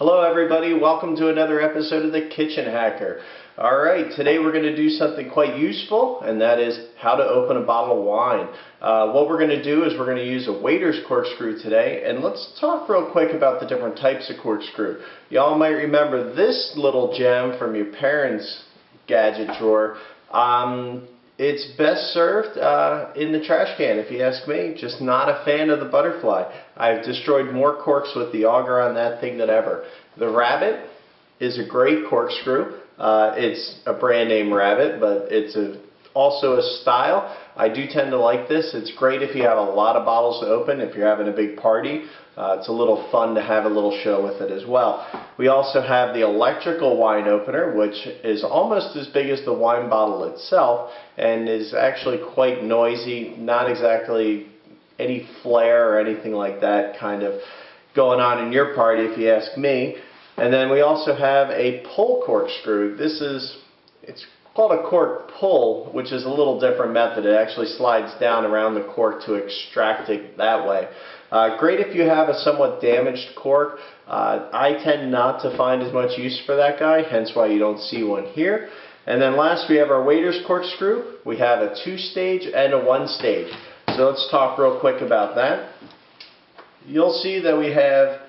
Hello everybody, welcome to another episode of The Kitchen Hacker. Alright, today we're going to do something quite useful, and that is how to open a bottle of wine. What we're going to do is we're going to use a waiter's corkscrew today, and let's talk real quick about the different types of corkscrew. Y'all might remember this little gem from your parents' gadget drawer. It's best served in the trash can, if you ask me. Just not a fan of the butterfly. I've destroyed more corks with the auger on that thing than ever. The rabbit is a great corkscrew. It's a brand name rabbit, but it's also a style. I do tend to like this. It's great if you have a lot of bottles to open, if you're having a big party. It's a little fun to have a little show with it as well. We also have the electrical wine opener, which is almost as big as the wine bottle itself and is actually quite noisy, not exactly any flair or anything like that kind of going on in your party, if you ask me. And then we also have a pull corkscrew. It's called a cork pull, which is a little different method. It actually slides down around the cork to extract it that way. Great if you have a somewhat damaged cork. I tend not to find as much use for that guy, hence why you don't see one here. And then last we have our waiter's corkscrew. We have a 2-stage and a 1-stage. So let's talk real quick about that. You'll see that we have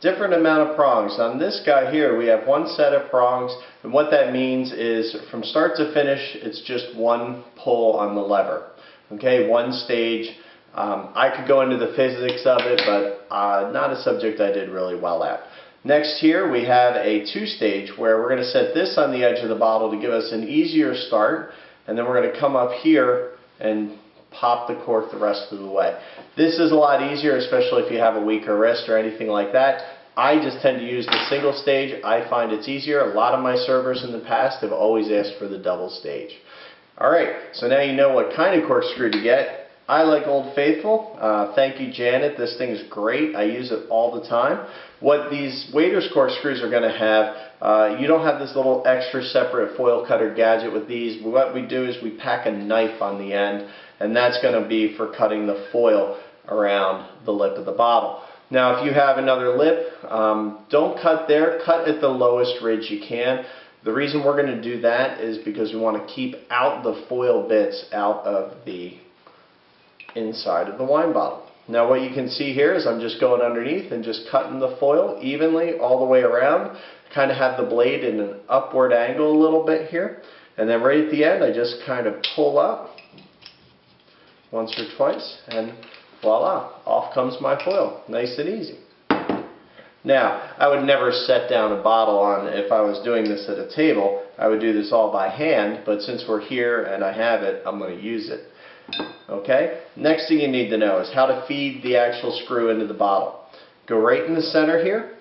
different amount of prongs. On this guy here we have one set of prongs, and what that means is from start to finish it's just one pull on the lever. Okay, 1 stage. I could go into the physics of it, but not a subject I did really well at. Next here we have a 2-stage where we're going to set this on the edge of the bottle to give us an easier start, and then we're going to come up here and pop the cork the rest of the way. This is a lot easier, especially if you have a weaker wrist or anything like that. I just tend to use the single stage. I find it's easier. A lot of my servers in the past have always asked for the double stage. Alright, so now you know what kind of corkscrew to get. I like Old Faithful. Thank you, Janet. This thing is great. I use it all the time. What these waiter's corkscrews are going to have, you don't have this little extra separate foil cutter gadget with these. What we do is we pack a knife on the end, and that's going to be for cutting the foil around the lip of the bottle. Now if you have another lip, don't cut there. Cut at the lowest ridge you can. The reason we're going to do that is because we want to keep out the foil bits out of the inside of the wine bottle. Now what you can see here is I'm just going underneath and just cutting the foil evenly all the way around. Kind of have the blade in an upward angle a little bit here. And then right at the end I just kind of pull up once or twice, and voila, off comes my foil. Nice and easy. Now, I would never set down a bottle on, if I was doing this at a table, I would do this all by hand, but since we're here and I have it, I'm going to use it. Okay? Next thing you need to know is how to feed the actual screw into the bottle. Go right in the center here,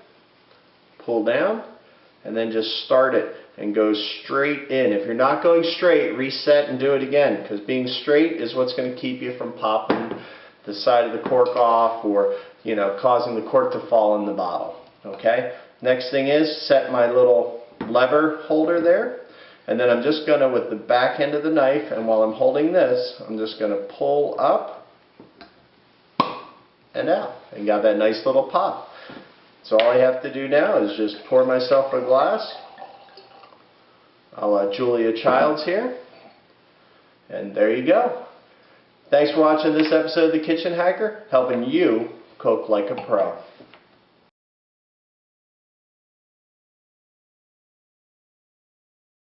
pull down, and then just start it and go straight in. If you're not going straight, reset and do it again, because being straight is what's going to keep you from popping the side of the cork off or, you know, causing the cork to fall in the bottle. Okay? Next thing is set my little lever holder there, and then I'm just going to, with the back end of the knife, and while I'm holding this, I'm just going to pull up and out, and got that nice little pop. So all I have to do now is just pour myself a glass, a la Julia Childs here, and there you go. Thanks for watching this episode of The Kitchen Hacker, helping you cook like a pro.